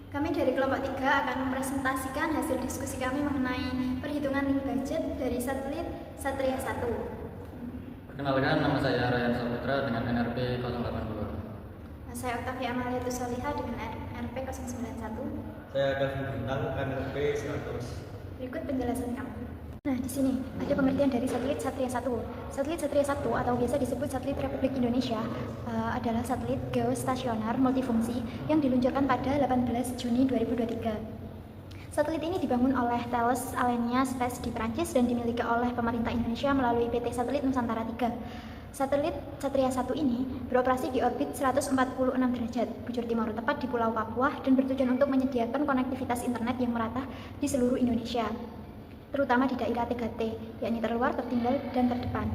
Kami dari kelompok 3 akan mempresentasikan hasil diskusi kami mengenai perhitungan link budget dari satelit Satria 1. Perkenalkan, nama saya Ryan Saputra dengan NRP 082. Saya Octavia Amalia Tusolihah dengan NRP 091. Saya Gavin Bintang, NRP 100. Berikut penjelasan kami. Nah, di sini ada pengertian dari satelit Satria 1. Satelit Satria 1 atau biasa disebut satelit Republik Indonesia adalah satelit geostasioner multifungsi yang diluncurkan pada 18 Juni 2023. Satelit ini dibangun oleh Thales Alenia Space di Prancis dan dimiliki oleh pemerintah Indonesia melalui PT Satelit Nusantara 3. Satelit Satria 1 ini beroperasi di orbit 146 derajat bujur timur tepat di Pulau Papua dan bertujuan untuk menyediakan konektivitas internet yang merata di seluruh Indonesia, terutama di daerah 3T, yakni terluar, tertinggal, dan terdepan.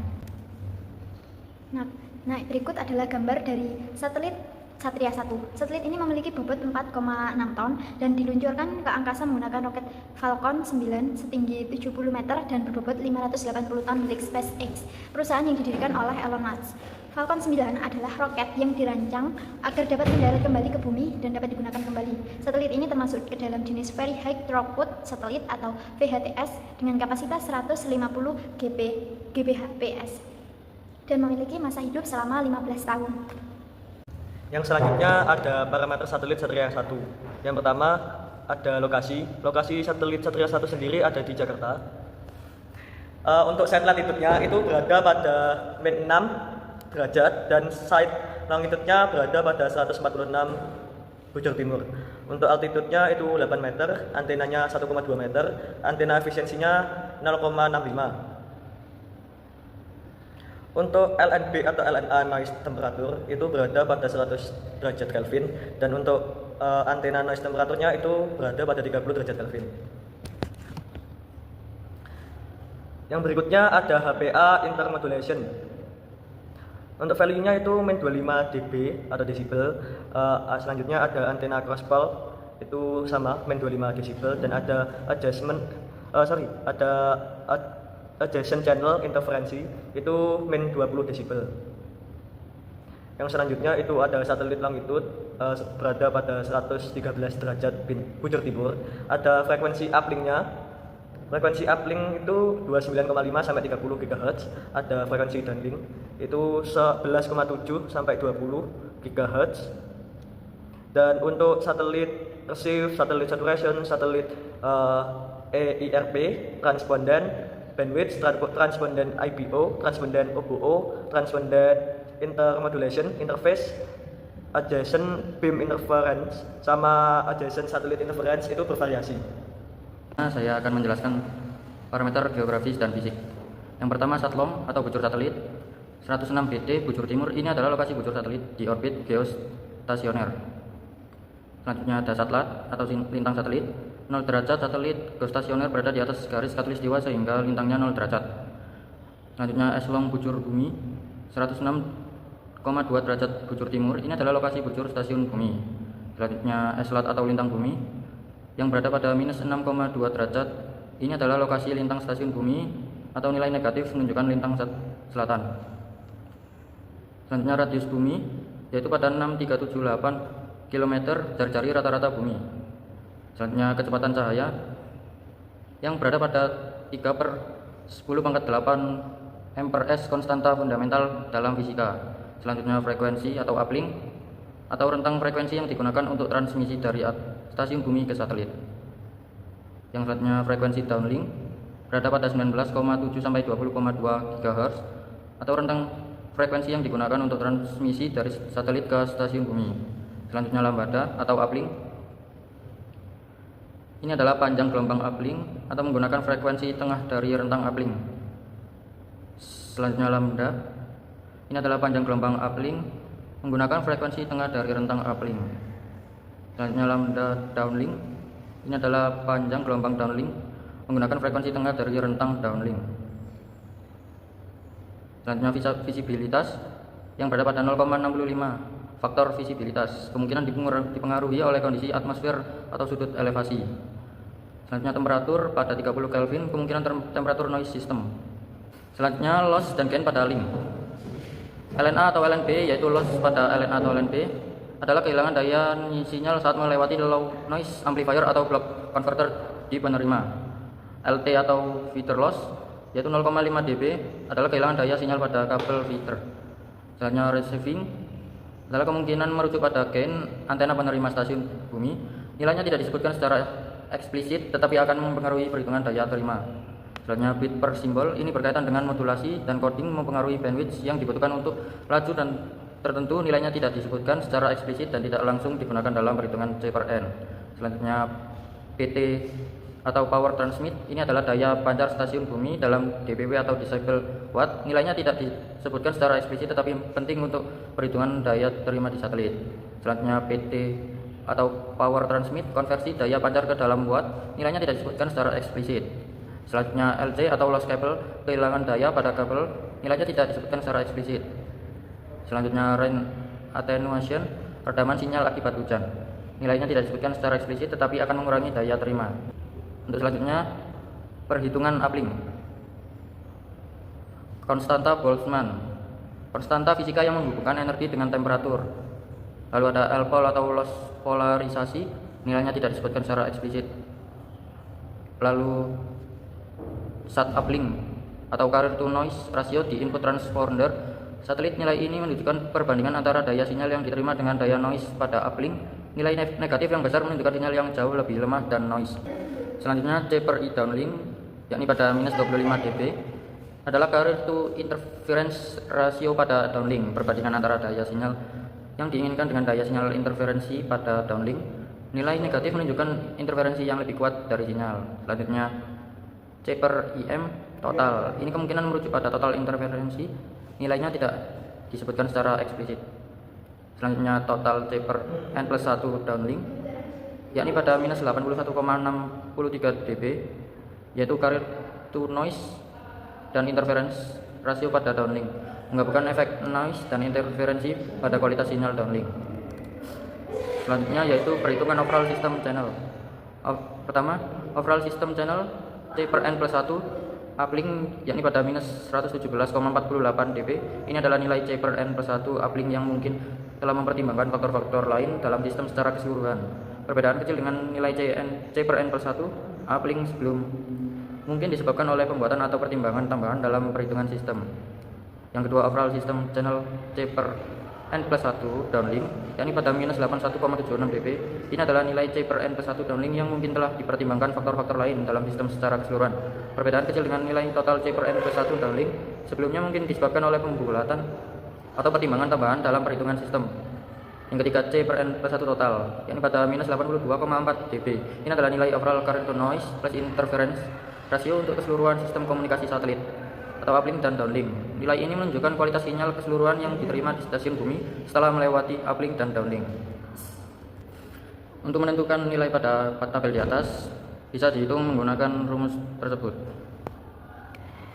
Nah, berikut adalah gambar dari satelit Satria 1. Satelit ini memiliki bobot 4,6 ton dan diluncurkan ke angkasa menggunakan roket Falcon 9 setinggi 70 meter dan berbobot 580 ton milik SpaceX, perusahaan yang didirikan oleh Elon Musk. Falcon 9 adalah roket yang dirancang agar dapat mendarat kembali ke bumi dan dapat digunakan kembali. Satelit ini termasuk ke dalam jenis Very High Throughput Satellite atau VHTS dengan kapasitas 150 Gbps dan memiliki masa hidup selama 15 tahun. Yang selanjutnya ada parameter satelit Satria 1. Yang pertama ada lokasi. Lokasi satelit Satria 1 sendiri ada di Jakarta. Untuk side latitude-nya itu berada pada min 6 derajat dan side longitude-nya berada pada 146 bujur timur. Untuk altitude-nya itu 8 meter, antenanya 1,2 meter, antena efisiensinya 0,65. Untuk LNB atau LNA noise temperatur itu berada pada 100 derajat Kelvin dan untuk antena noise temperaturnya itu berada pada 30 derajat Kelvin. Yang berikutnya ada HPA intermodulation. Untuk value-nya itu min 25 dB atau desibel. Selanjutnya ada antena crosspole itu sama min 25 desibel dan ada adjacent channel interferensi itu min 20 desibel. Yang selanjutnya itu ada satelit longitude berada pada 113 derajat bujur timur. Ada frekuensi uplink-nya. Frekuensi uplink itu 29,5 sampai 30 GHz. Ada frekuensi downlink itu 11,7 sampai 20 GHz. Dan untuk satelit receive, satelit saturation, satelit EIRP, transpondent, bandwidth, transpondent IBO, transpondent OBO, transpondent intermodulation, interface, adjacent beam interference, sama adjacent satellite interference itu bervariasi. Saya akan menjelaskan parameter geografis dan fisik. Yang pertama, SATLOM atau bujur satelit 106 BD bujur timur. Ini adalah lokasi bujur satelit di orbit geostasioner. Selanjutnya ada SATLAT atau lintang satelit. 0 derajat, satelit geostasioner berada di atas garis khatulistiwa sehingga lintangnya 0 derajat. Selanjutnya eselon bujur bumi 106,2 derajat bujur timur. Ini adalah lokasi bujur stasiun bumi. Selanjutnya eslat atau lintang bumi yang berada pada minus 6,2 derajat. Ini adalah lokasi lintang stasiun bumi atau nilai negatif menunjukkan lintang selatan. Selanjutnya radius bumi yaitu pada 6378 km dari rata-rata bumi. Selanjutnya kecepatan cahaya yang berada pada 3/10⁸ m/s konstanta fundamental dalam fisika. Selanjutnya frekuensi atau uplink atau rentang frekuensi yang digunakan untuk transmisi dari stasiun bumi ke satelit. Yang selanjutnya frekuensi downlink berada pada 19,7 sampai 20,2 GHz atau rentang frekuensi yang digunakan untuk transmisi dari satelit ke stasiun bumi. Selanjutnya lambda atau uplink. Ini adalah panjang gelombang uplink atau menggunakan frekuensi tengah dari rentang uplink. Selanjutnya lambda. Ini adalah panjang gelombang uplink menggunakan frekuensi tengah dari rentang uplink. Selanjutnya lambda downlink. Ini adalah panjang gelombang downlink menggunakan frekuensi tengah dari rentang downlink. Selanjutnya visibilitas yang berada pada 0,65 faktor visibilitas, kemungkinan dipengaruhi oleh kondisi atmosfer atau sudut elevasi. Selanjutnya temperatur pada 30 Kelvin, kemungkinan temperatur noise system. Selanjutnya loss dan gain pada link. LNA atau LNB yaitu loss pada LNA atau LNB adalah kehilangan daya sinyal saat melewati low noise amplifier atau block converter di penerima. LT atau feeder loss yaitu 0,5 dB adalah kehilangan daya sinyal pada kabel feeder. Selanjutnya receiving adalah kemungkinan merujuk pada gain antena penerima stasiun bumi. Nilainya tidak disebutkan secara eksplisit tetapi akan mempengaruhi perhitungan daya terima. Selanjutnya bit per simbol ini berkaitan dengan modulasi dan coding mempengaruhi bandwidth yang dibutuhkan untuk laju dan tertentu. Nilainya tidak disebutkan secara eksplisit dan tidak langsung digunakan dalam perhitungan C per N. Selanjutnya PT atau power transmit ini adalah daya pancar stasiun bumi dalam dBW atau decibel watt. Nilainya tidak disebutkan secara eksplisit tetapi penting untuk perhitungan daya terima di satelit. Selanjutnya PT atau power transmit konversi daya pancar ke dalam watt. Nilainya tidak disebutkan secara eksplisit. Selanjutnya LC atau loss cable kehilangan daya pada kabel. Nilainya tidak disebutkan secara eksplisit. Selanjutnya rain attenuation redaman sinyal akibat hujan. Nilainya tidak disebutkan secara eksplisit tetapi akan mengurangi daya terima. Untuk selanjutnya perhitungan uplink. Konstanta Boltzmann, konstanta fisika yang menghubungkan energi dengan temperatur. Lalu ada L-pol atau loss polarisasi, nilainya tidak disebutkan secara eksplisit. Lalu SAT uplink atau carrier to noise ratio di input transponder satelit. Nilai ini menunjukkan perbandingan antara daya sinyal yang diterima dengan daya noise pada uplink. Nilai negatif yang besar menunjukkan sinyal yang jauh lebih lemah dan noise. Selanjutnya C per I downlink yakni pada minus 25 dB adalah carrier to interference ratio pada downlink, perbandingan antara daya sinyal yang diinginkan dengan daya sinyal interferensi pada downlink. Nilai negatif menunjukkan interferensi yang lebih kuat dari sinyal. Selanjutnya C per IM total, ini kemungkinan merujuk pada total interferensi. Nilainya tidak disebutkan secara eksplisit. Selanjutnya total C per N+1 downlink yakni pada minus 81,63 dB yaitu carrier to noise dan interference rasio pada downlink, menggabungkan efek noise dan interferensi pada kualitas sinyal downlink. Selanjutnya yaitu perhitungan overall system channel. Pertama, overall system channel C per N+1 uplink yakni pada minus 117,48 dB. Ini adalah nilai C per N+1 uplink yang mungkin telah mempertimbangkan faktor-faktor lain dalam sistem secara keseluruhan. Perbedaan kecil dengan nilai C per N+1 uplink sebelum mungkin disebabkan oleh pembuatan atau pertimbangan tambahan dalam perhitungan sistem. Yang kedua, overall system channel C per N+1 downlink yakni pada minus 81,76 dB. Ini adalah nilai C per N+1 downlink yang mungkin telah dipertimbangkan faktor-faktor lain dalam sistem secara keseluruhan. Perbedaan kecil dengan nilai total C per N+1 downlink sebelumnya mungkin disebabkan oleh pembuatan atau pertimbangan tambahan dalam perhitungan sistem. Yang ketiga, C per N+1 total yakni pada minus 82,4 dB. Ini adalah nilai overall current to noise plus interference rasio untuk keseluruhan sistem komunikasi satelit atau uplink dan downlink. Nilai ini menunjukkan kualitas sinyal keseluruhan yang diterima di stasiun bumi setelah melewati uplink dan downlink. Untuk menentukan nilai pada tabel di atas bisa dihitung menggunakan rumus tersebut.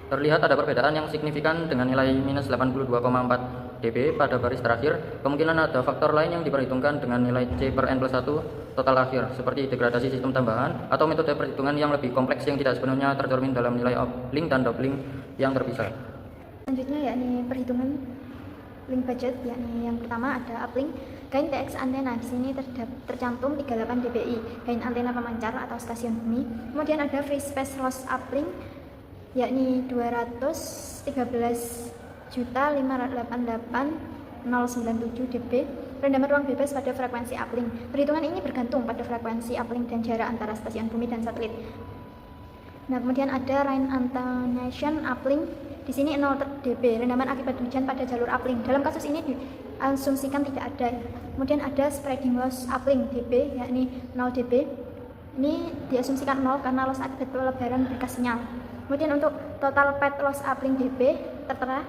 Terlihat ada perbedaan yang signifikan dengan nilai minus 82,4 dB pada baris terakhir. Kemungkinan ada faktor lain yang diperhitungkan dengan nilai C per N+1 total akhir, seperti degradasi sistem tambahan atau metode perhitungan yang lebih kompleks yang tidak sepenuhnya tercermin dalam nilai uplink dan downlink yang terpisah. Selanjutnya yakni perhitungan link budget, yakni yang pertama ada uplink gain TX antena. Di sini tercantum 38 dBi gain antena pemancar atau stasiun bumi. Kemudian ada free space loss uplink yakni 213.588.097 dB, rendaman ruang bebas pada frekuensi uplink. Perhitungan ini bergantung pada frekuensi uplink dan jarak antara stasiun bumi dan satelit. Nah, kemudian ada rain attenuation uplink. Di sini 0 dB, rendaman akibat hujan pada jalur uplink. Dalam kasus ini diasumsikan tidak ada. Kemudian ada spreading loss uplink dB yakni 0 dB. Ini diasumsikan 0 karena loss akibat pelebaran berkas sinyal. Kemudian untuk total path loss uplink dB tertera.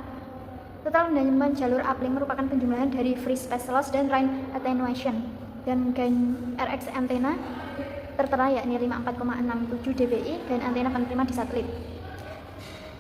Total rendaman jalur uplink merupakan penjumlahan dari free space loss dan rain attenuation. Dan gain RX antena tertera yakni 54,67 dBi dan antena penerima di satelit.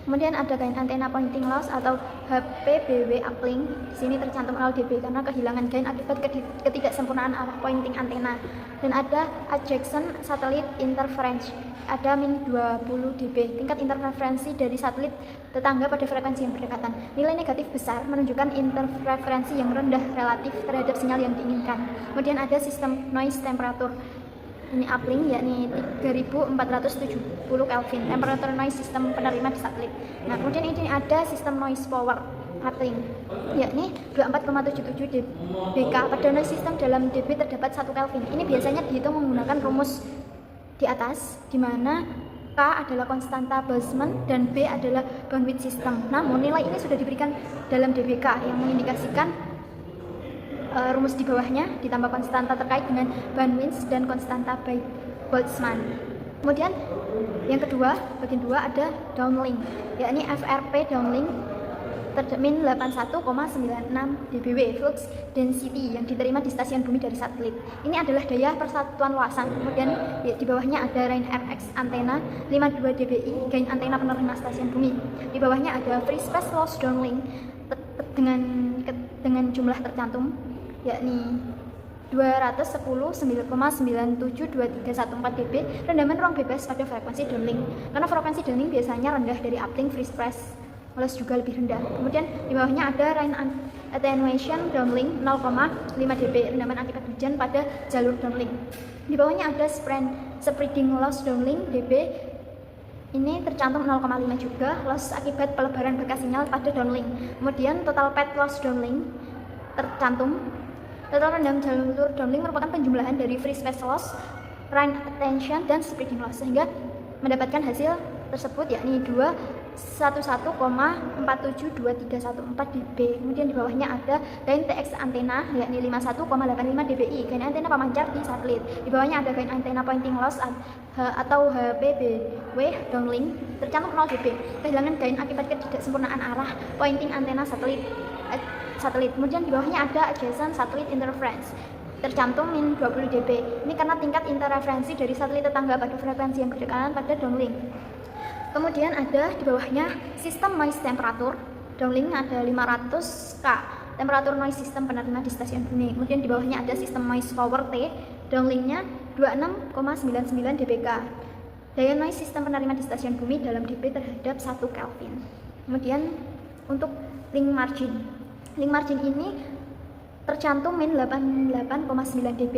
Kemudian ada gain antena pointing loss atau HPBW uplink. Di sini tercantum 0 dB karena kehilangan gain akibat ketidaksempurnaan arah pointing antena. Dan ada adjacent satellite interference, ada min 20 dB. Tingkat interferensi dari satelit tetangga pada frekuensi yang berdekatan. Nilai negatif besar menunjukkan interferensi yang rendah relatif terhadap sinyal yang diinginkan. Kemudian ada sistem noise temperature. Ini uplink yakni 3470 Kelvin, temperature noise sistem penerima di satelit. Nah, kemudian ini ada sistem noise power uplink yakni 24,77 dBk. Pada noise system dalam dB terdapat 1 Kelvin. Ini biasanya dihitung menggunakan rumus di atas, di mana K adalah konstanta Boltzmann dan B adalah bandwidth system. Namun nilai ini sudah diberikan dalam dBk yang mengindikasikan rumus di bawahnya ditambah konstanta terkait dengan bandwidth dan konstanta Boltzmann. Kemudian yang kedua, bagian 2 ada downlink, yakni FRP downlink min 81,96 dBW flux density yang diterima di stasiun bumi dari satelit. Ini adalah daya persatuan luasan. Kemudian di bawahnya ada Rain RX antena 52 dBi gain antena penerima stasiun bumi. Di bawahnya ada free space loss downlink dengan jumlah tercantum yakni 210,9972314 dB rendaman ruang bebas pada frekuensi downlink. Karena frekuensi downlink biasanya rendah dari uplink, free space loss juga lebih rendah. Kemudian di bawahnya ada rain attenuation downlink 0,5 dB rendaman akibat hujan pada jalur downlink. Di bawahnya ada spreading loss downlink dB. Ini tercantum 0,5 juga loss akibat pelebaran bekas sinyal pada downlink. Kemudian total path loss downlink tercantum. Total rendam jalur downlink merupakan penjumlahan dari free space loss, rain attenuation, dan spreading loss sehingga mendapatkan hasil tersebut yakni 211,472314 dB. Kemudian di bawahnya ada gain TX antena yakni 51,85 dBi, gain antena pemancar di satelit. Di bawahnya ada gain antena pointing loss atau HPBW downlink tercantum 0 dB. Kehilangan gain akibat ketidaksempurnaan arah pointing antena satelit. Kemudian di bawahnya ada adjacent satellite interference tercantum min 20 dB. Ini karena tingkat interferensi dari satelit tetangga pada frekuensi yang berdekatan pada downlink. Kemudian ada di bawahnya sistem noise temperature downlink ada 500 K, temperatur noise sistem penerima di stasiun bumi. Kemudian di bawahnya ada sistem noise power T downlinknya 26,99 dBk. Daya noise sistem penerima di stasiun bumi dalam dB terhadap 1 Kelvin. Kemudian untuk link margin ini tercantum min 88,9 dB.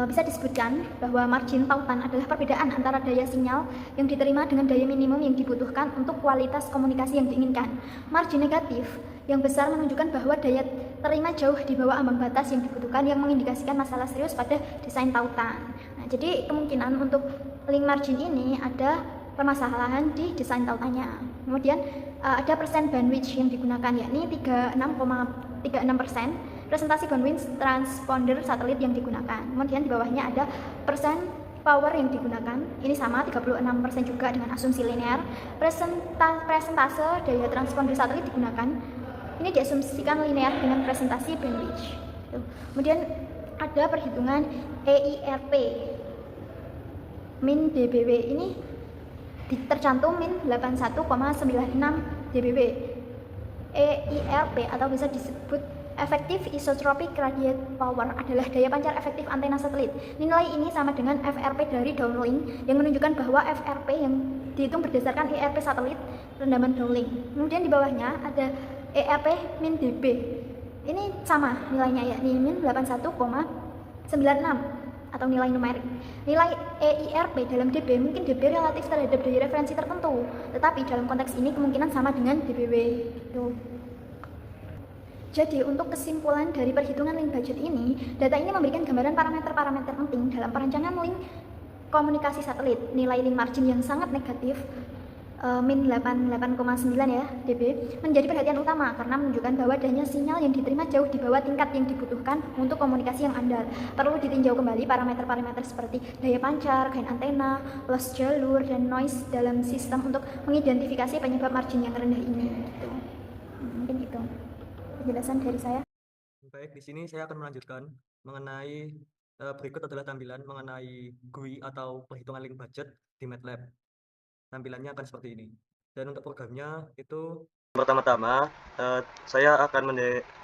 Bisa disebutkan bahwa margin tautan adalah perbedaan antara daya sinyal yang diterima dengan daya minimum yang dibutuhkan untuk kualitas komunikasi yang diinginkan. Margin negatif yang besar menunjukkan bahwa daya terima jauh di bawah ambang batas yang dibutuhkan, yang mengindikasikan masalah serius pada desain tautan. Nah, jadi kemungkinan untuk link margin ini ada permasalahan di desain tautannya. Kemudian ada persen bandwidth yang digunakan yakni 36,36%, presentasi bandwidth transponder satelit yang digunakan. Kemudian di bawahnya ada persen power yang digunakan, ini sama 36% juga dengan asumsi linear. Presentase daya transponder satelit digunakan, ini diasumsikan linear dengan presentasi bandwidth. Kemudian ada perhitungan EIRP min dBW, ini tercantum min 81,96 dBW. EIRP atau bisa disebut Effective Isotropic Radiate Power adalah daya pancar efektif antena satelit. Nilai ini sama dengan FRP dari downlink yang menunjukkan bahwa FRP yang dihitung berdasarkan EIRP satelit rendaman downlink. Kemudian di bawahnya ada EIRP min dB. Ini sama nilainya yakni min 81,96 atau nilai numerik. Nilai EIRP dalam dB mungkin dB relatif terhadap daya referensi tertentu, tetapi dalam konteks ini kemungkinan sama dengan dBW. Jadi untuk kesimpulan dari perhitungan link budget ini, data ini memberikan gambaran parameter-parameter penting dalam perancangan link komunikasi satelit. Nilai link margin yang sangat negatif min 88,9 ya dB menjadi perhatian utama karena menunjukkan bahwa daya sinyal yang diterima jauh di bawah tingkat yang dibutuhkan untuk komunikasi yang andal. Perlu ditinjau kembali parameter-parameter seperti daya pancar, gain antena, loss jalur, dan noise dalam sistem untuk mengidentifikasi penyebab margin yang rendah ini. Mungkin itu penjelasan dari saya. Baik, di sini saya akan melanjutkan mengenai berikut adalah tampilan mengenai GUI atau perhitungan link budget di MATLAB. Tampilannya akan seperti ini. Dan untuk programnya itu pertama-tama saya akan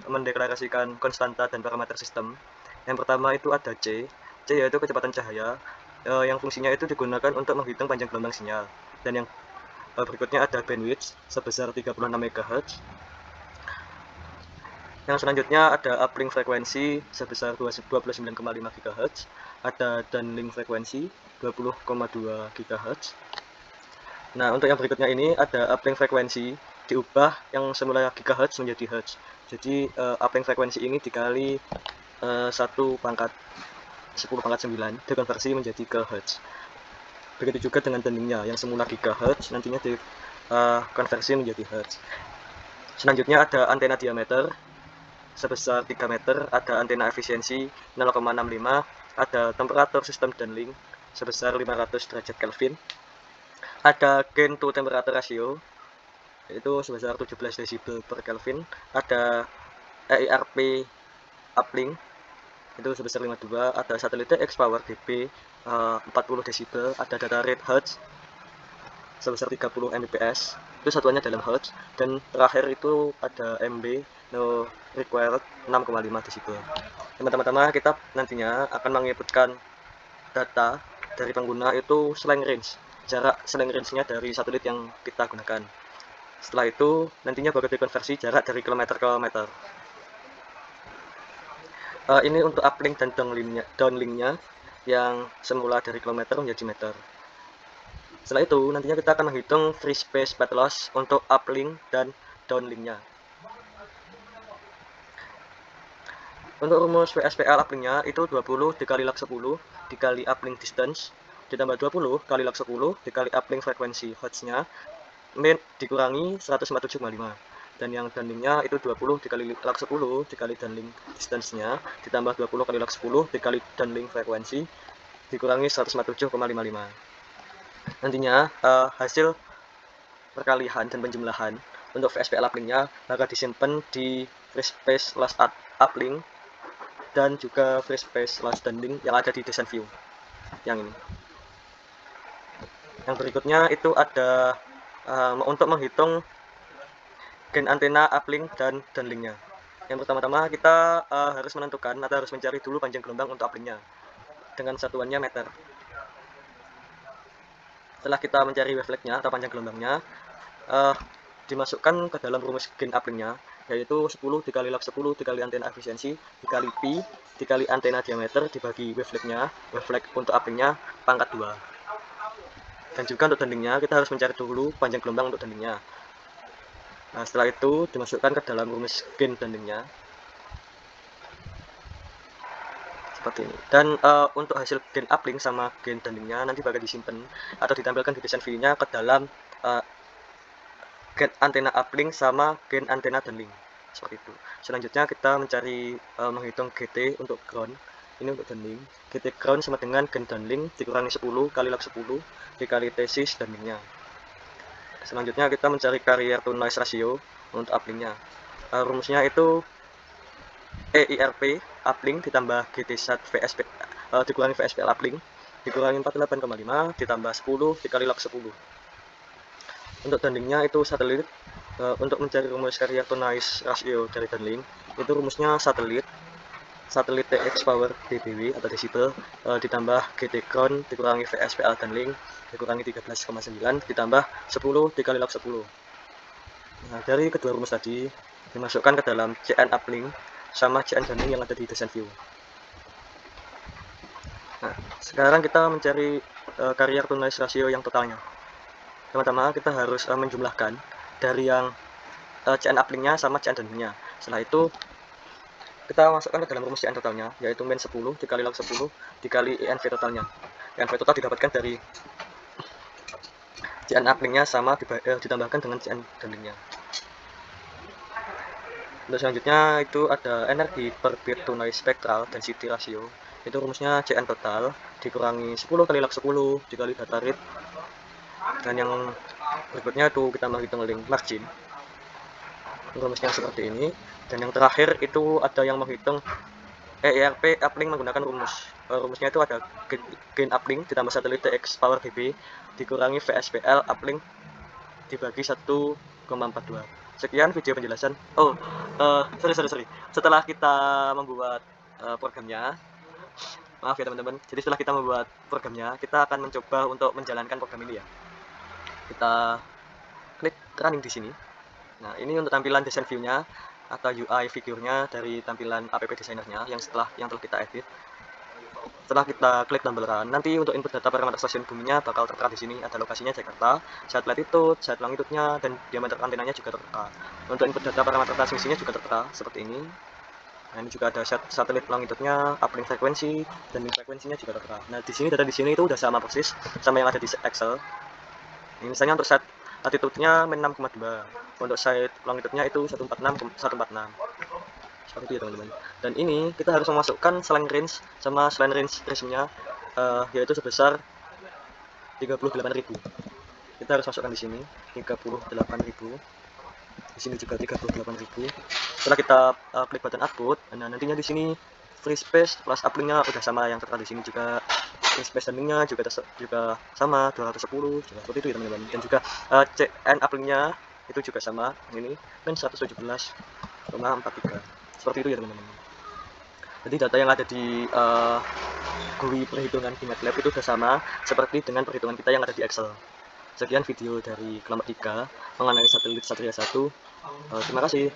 mendeklarasikan konstanta dan parameter sistem. Yang pertama itu ada C yaitu kecepatan cahaya yang fungsinya itu digunakan untuk menghitung panjang gelombang sinyal. Dan yang Berikutnya ada bandwidth sebesar 36 MHz. Yang selanjutnya ada uplink frekuensi sebesar 29,5 GHz, ada downlink frekuensi 20,2 GHz. Nah, untuk yang berikutnya ini ada uplink frekuensi diubah yang semula GHz menjadi Hertz. Jadi uplink frekuensi ini dikali 1 pangkat 10 pangkat 9 dikonversi menjadi ke Hertz. Begitu juga dengan downlinknya yang semula GHz nantinya dikonversi menjadi Hertz. Selanjutnya ada antena diameter sebesar 3 meter, ada antena efisiensi 0,65, ada temperatur sistem downlink sebesar 500 derajat Kelvin, ada gain to temperature ratio yaitu sebesar 17 desibel per Kelvin, ada EIRP uplink itu sebesar 52, ada satelit TX power dB 40 desibel, ada data rate Hertz sebesar 30 Mbps, itu satuannya dalam Hertz, dan terakhir itu ada MB no required 6,5 desibel. Yang pertama-tama kita nantinya akan menginputkan data dari pengguna itu slang range, jarak slang range-nya dari satelit yang kita gunakan. Setelah itu nantinya baru dikonversi jarak dari kilometer ke meter. Ini untuk uplink dan downlink-nya yang semula dari kilometer menjadi meter. Setelah itu nantinya kita akan menghitung free space path loss untuk uplink dan downlink-nya. Untuk rumus VSPL uplink-nya itu 20 dikali log 10 dikali uplink distance ditambah 20 kali log 10 dikali uplink frekuensi Hertz-nya dikurangi 147,5, dan yang downlink-nya itu 20 dikali log 10 dikali downlink distance-nya ditambah 20 kali log 10 dikali downlink frekuensi dikurangi 147,55. Nantinya hasil perkalian dan penjumlahan untuk VSPL uplink-nya akan disimpan di free space loss uplink dan juga free space loss downlink yang ada di design view yang ini. Yang berikutnya itu ada untuk menghitung gain antena uplink dan downlink-nya. Yang pertama-tama kita harus menentukan atau harus mencari dulu panjang gelombang untuk uplink-nya dengan satuannya meter. Setelah kita mencari wavelength-nya atau panjang gelombangnya, dimasukkan ke dalam rumus gain uplink-nya, yaitu 10 dikali log 10 dikali antena efisiensi dikali pi dikali antena diameter dibagi wavelength-nya, wavelength untuk uplink-nya pangkat 2. Dan juga untuk downlink-nya kita harus mencari dulu panjang gelombang untuk downlink-nya. Nah, setelah itu dimasukkan ke dalam rumus gain downlink-nya seperti ini. Dan untuk hasil gain uplink sama gain downlink-nya nanti bakal disimpan atau ditampilkan di design view-nya ke dalam gain antena uplink sama gain antena downlink seperti itu. Selanjutnya kita mencari menghitung GT untuk ground. Ini untuk downlink. GT ground sama dengan gain downlink dikurangi 10 kali log 10 dikali tesis downlink-nya. Selanjutnya kita mencari carrier to noise ratio untuk uplink-nya. Rumusnya itu EIRP uplink ditambah GT-SAT VSP dikurangi VSPL uplink dikurangi 48,5 ditambah 10 dikali log 10. Untuk downlink-nya itu satelit. Untuk mencari rumus carrier to noise ratio dari downlink itu rumusnya satelit TX power dBW atau desibel ditambah GT ground dikurangi VSPL downlink dikurangi 13,9 ditambah 10 dikali log 10. Nah, dari kedua rumus tadi dimasukkan ke dalam CN uplink sama CN downlink yang ada di design view. Nah, sekarang kita mencari carrier to noise ratio yang totalnya. Pertama kita harus menjumlahkan dari yang CN uplink-nya sama CN downlink-nya. Setelah itu kita masukkan ke dalam rumus CN totalnya, yaitu min 10 dikali log 10 dikali INV totalnya. INV total didapatkan dari CN uplink-nya sama ditambahkan dengan CN downlink-nya. Untuk selanjutnya itu ada energi per bit to noise spectral density ratio. Itu rumusnya CN total dikurangi 10 kali log 10 dikali data rate. Dan yang berikutnya itu kita menghitung link margin. Rumusnya seperti ini. Dan yang terakhir itu ada yang menghitung EIRP uplink menggunakan rumusnya itu ada gain uplink ditambah satelit TX power dB dikurangi VSPL uplink dibagi 1,42. Sekian video penjelasan. Sorry. Setelah kita membuat programnya, maaf ya teman-teman. Jadi setelah kita membuat programnya, kita akan mencoba untuk menjalankan program ini ya. Kita running di sini. Nah, ini untuk tampilan desain view-nya atau UI figurnya dari tampilan app designernya yang telah kita edit. Setelah kita klik tombol run, nanti untuk input data parameter stasiun buminya bakal tertera di sini. Ada lokasinya Jakarta, site latitude, site longitude-nya, dan diameter antenanya juga tertera. Untuk input data parameter transmisinya juga tertera seperti ini. Nah, ini juga ada satelit longitude-nya, uplink frekuensi, dan link frekuensinya juga tertera. Nah, di sini data di sini itu udah sama persis sama yang ada di Excel. Ini misalnya untuk site latitude-nya min 6,2, untuk site longitude-nya itu 146,146. Seperti itu ya teman-teman. Dan ini kita harus memasukkan slang range sama slang range nya yaitu sebesar 38.000. Kita harus masukkan di sini 38.000. Di sini juga 38.000. Setelah kita klik button output, nah nantinya di sini free space plus uplinknya udah sama yang tertera di sini juga. Free space dan linknya juga sama 210 juga seperti itu ya teman-teman. Dan juga CN uplinknya itu juga sama, ini min 117,43. Seperti itu ya teman-teman. Jadi data yang ada di GUI perhitungan di MATLAB itu sudah sama seperti dengan perhitungan kita yang ada di Excel. Sekian video dari kelompok 3 mengenai satelit Satria 1. Terima kasih.